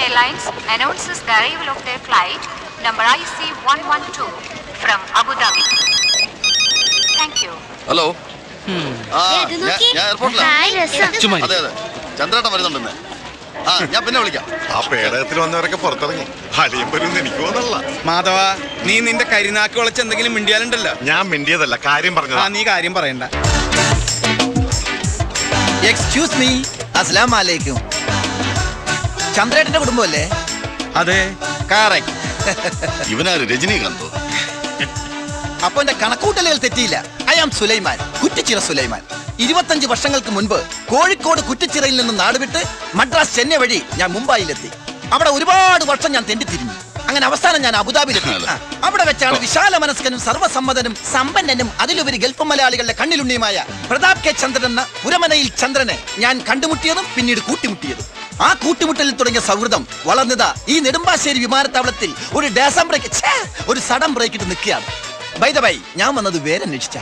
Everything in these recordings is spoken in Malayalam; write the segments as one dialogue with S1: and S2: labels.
S1: Airlines announces the arrival of their flight number IC112 from Abu Dhabi. Thank you.
S2: Hello. ഞാൻ എയർപോർട്ടിലാണ്. അതെ അതെ, ചന്ദ്രേട്ടൻ വരുന്നുണ്ടെന്ന്. ഞാൻ പിന്നെ വിളിക്കാം.
S3: ആ പേടകത്തിൽ വന്നവരൊക്കെ പുറത്തിറങ്ങി. അളിയും വരുമെന്ന് എനിക്ക് തോന്നല്ല.
S4: മാധവ, നീ നിന്റെ കരിനാക്ക് വളച്ച് എന്തെങ്കിലും മിണ്ടിയാലുണ്ടല്ലോ.
S3: ഞാൻ മിണ്ടിയതല്ല, കാര്യം പറഞ്ഞതാ.
S4: നീ കാര്യം പറയണ്ട.
S5: എക്സ്ക്യൂസ് മീ, അസ്സലാമു അലൈക്കും. ചന്ദ്രേട്ടന്റെ കുടുംബമല്ലേ?
S4: അതെ,
S5: കറക്റ്റ്.
S2: ഇവനാര്? രജനീകാന്തോ?
S5: അപ്പൊ എന്റെ കണക്കൂട്ടലുകൾ തെറ്റിയില്ല. I am Sulaiman, Kuttichira Sulaiman. 25 വർഷങ്ങൾക്ക് മുൻപ് കോഴിക്കോട് കുറ്റിച്ചിറയിൽ നിന്ന് നാടുവിട്ട് മദ്രാസ് ചെന്നൈ വഴി ഞാൻ മുംബൈയിലെത്തി. അവിടെ ഒരുപാട് വർഷം ഞാൻ തെണ്ടിത്തിരിഞ്ഞു. അങ്ങനെ അവസാനം ഞാൻ അബുദാബിയിലെത്തി. അവിടെ വെച്ചാണ് വിശാല മനസ്കനും സർവ്വസമ്മതനും സമ്പന്നനും അതിലുപരി ഗൾഫ് മലയാളികളുടെ കണ്ണിലുണ്ണിയുമായ പ്രതാപ് കെ ചന്ദ്രൻ എന്ന പുരമനയിൽ ചന്ദ്രനെ ഞാൻ കണ്ടുമുട്ടിയതും പിന്നീട് കൂട്ടിമുട്ടിയതും. ആ കൂട്ടിമുട്ടലിൽ തുടങ്ങിയ സൗഹൃദം വളർന്നതാ ഈ നെടുമ്പാശ്ശേരി വിമാനത്താവളത്തിൽ ഒരു ഡേസം ബ്രേക്ക്, ഒരു സഡൻ ബ്രേക്ക് ഇട്ട് നിൽക്കുകയാണ്. ബൈ ദ ബൈ, ഞാൻ വന്നത് വേരന്വേഷിച്ച.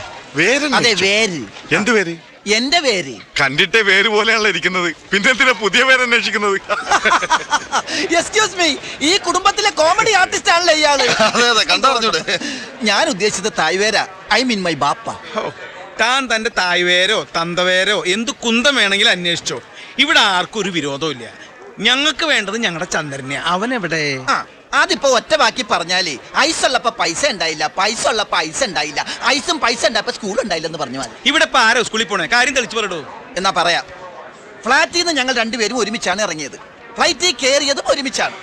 S5: അതെ, വേര്.
S3: എന്ത് പേര്?
S5: എന്റെ പേര്
S3: കണ്ടിട്ടേ വേര് പോലെയാണല്ലോ ഇരിക്കുന്നത്. പിന്നെ എന്തിനാ പുതിയ പേരന്വേഷിക്കുന്നത്?
S5: എക്സ്ക്യൂസ് മീ, ഈ കുടുംബത്തിലെ കോമഡി ആർട്ടിസ്റ്റ് ആണല്ലോ ഇയാള്.
S2: അതെ അതെ, കണ്ടറിഞ്ഞൂടെ.
S5: ഞാൻ ഉദ്ദേശിച്ചത് തായ്വേര, ഐ മീൻ മൈ ബാപ്പ.
S4: താൻ തന്റെ തായ്വേരോ തന്തവേരോ എന്ത് കുന്തം വേണമെങ്കിലും അന്വേഷിച്ചോ. ഇവിടെ ആർക്കും ഒരു വിരോധവും ഇല്ല. ഞങ്ങൾക്ക് വേണ്ടത് ഞങ്ങളുടെ ചന്ദ്രനെ. അവൻ എവിടെ?
S5: അതിപ്പോ ഒറ്റ ബാക്കി പറഞ്ഞാല് ഐസ് ഉള്ളപ്പോ പൈസ ഉണ്ടായില്ല, പൈസ ഉള്ളപ്പോ ഐസ് ഉണ്ടായില്ല, ഐസും പൈസ ഉണ്ടായപ്പോ സ്കൂൾ ഉണ്ടായില്ലെന്ന് പറഞ്ഞു മതി.
S4: ഇവിടെ ഇപ്പൊ ആരോ സ്കൂളിൽ പോണേ? കാര്യം തെളിച്ചു പറയടോ.
S5: എന്നാ പറയാം. ഫ്ലാറ്റിൽ നിന്ന് ഞങ്ങൾ രണ്ടുപേരും ഒരുമിച്ചാണ് ഇറങ്ങിയത്. ഫ്ലൈറ്റിൽ കയറിയതും ഒരുമിച്ചാണ്.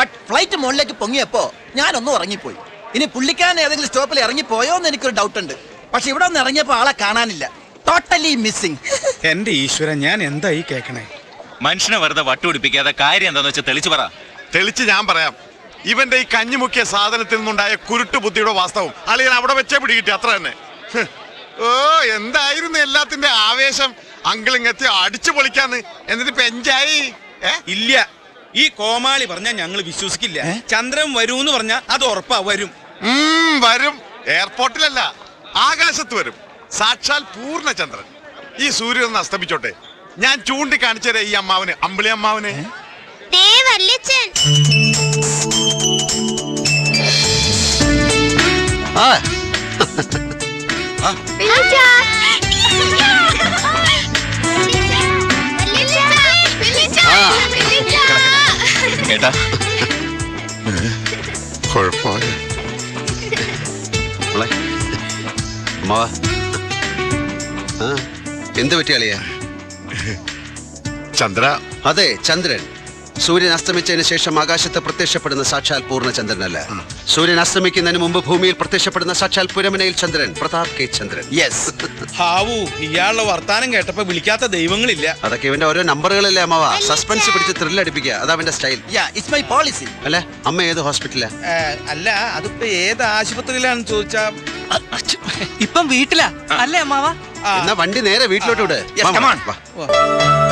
S5: ബട്ട് ഫ്ലൈറ്റ് മുകളിലേക്ക് പൊങ്ങിയപ്പോ ഞാനൊന്നും ഉറങ്ങിപ്പോയി. ഇനി പുള്ളിക്കാരൻ ഏതെങ്കിലും സ്റ്റോപ്പിൽ ഇറങ്ങിപ്പോയോ എന്ന് എനിക്കൊരു ഡൗട്ട് ഉണ്ട്. പക്ഷെ ഇവിടെ ഒന്ന് ഇറങ്ങിയപ്പോ ആളെ കാണാനില്ല. Totally missing.
S4: എന്റെ ഈശ്വരൻ, ഞാൻ എന്തായി കേക്കണേ?
S6: മനുഷ്യനെ വെറുതെ വട്ടുപിടിപ്പിക്കാതെ കാര്യം എന്താന്ന് വെച്ചാൽ തെളിച്ചു പറ.
S3: തെളിച്ച് ഞാൻ പറയാം. ഇവന്റെ ഈ കഞ്ഞിമുക്കിയ സാധനത്തിൽ നിന്നുണ്ടായ കുരുട്ട് ബുദ്ധിയുടെ വാസ്തവം അളിയൻ അവിടെ വെച്ചേ പിടികിട്ടി, അത്ര തന്നെ. ഓ, എന്തായിരുന്നു എല്ലാത്തിന്റെ ആവേശം. അങ്കിളിങ്ങെത്തി അടിച്ചു പൊളിക്കാന്ന്. എന്നിട്ട് പെഞ്ചായി
S4: ഇല്ല. ഈ കോമാളി പറഞ്ഞാൽ ഞങ്ങൾ വിശ്വസിക്കില്ല. ചന്ദ്രൻ വരൂന്ന് പറഞ്ഞാൽ അത് ഉറപ്പാ. വരും
S3: വരും. എയർപോർട്ടിലല്ല, ആകാശത്ത് വരും. സാക്ഷാൽ പൂർണ്ണചന്ദ്രൻ. ഈ സൂര്യൻ ഒന്ന് അസ്തമിച്ചോട്ടെ. ഞാൻ ചൂണ്ടിക്കാണിച്ചു തരാം ഈ അമ്മാവന്, അമ്പിളി അമ്മാവന്.
S6: കേട്ടാ?
S3: കുഴപ്പമില്ല.
S7: എന്ത് പറ്റിയാളിയാ?
S3: ചന്ദ്ര.
S7: അതെ, ചന്ദ്രൻ. സൂര്യൻ അസ്തമിച്ചതിന് ശേഷം ആകാശത്ത് പ്രത്യക്ഷപ്പെടുന്ന സാക്ഷാൽ പൂർണ്ണചന്ദ്രനല്ല. സൂര്യൻ അസ്തമിക്കുന്നതിന് മുമ്പ് ഭൂമിയിൽ പ്രത്യക്ഷപ്പെടുന്ന സാക്ഷാൽ പുരമനയിൽ ചന്ദ്രൻ, പ്രതാപ് കെ ചന്ദ്രൻ.
S5: യെസ്.
S4: ഹാവു, ഇയാളുടെ വർത്താനം കേട്ടപ്പോ വിളിക്കാത്ത ദൈവങ്ങളില്ല.
S7: അതൊക്കെ ഇവന്റെ ഓരോ നമ്പറുകളല്ലേ അമ്മാവ. സസ്പെൻസ് പിടിച്ച് ത്രില്ല് അടിപ്പിക്കുക, അതാ അവന്റെ സ്റ്റൈൽ.
S5: It's my policy.
S7: അല്ല, അമ്മ ഏത് ഹോസ്പിറ്റലാ?
S4: അല്ല, അതിപ്പോ ഏത് ആശുപത്രിയിലാണെന്ന് ചോദിച്ചാ
S8: ഇപ്പം വീട്ടിലാ അല്ലേ അമ്മാവ?
S7: എന്നാ വണ്ടി നേരെ വീട്ടിലോട്ട് വിട്.
S5: Yes, come on.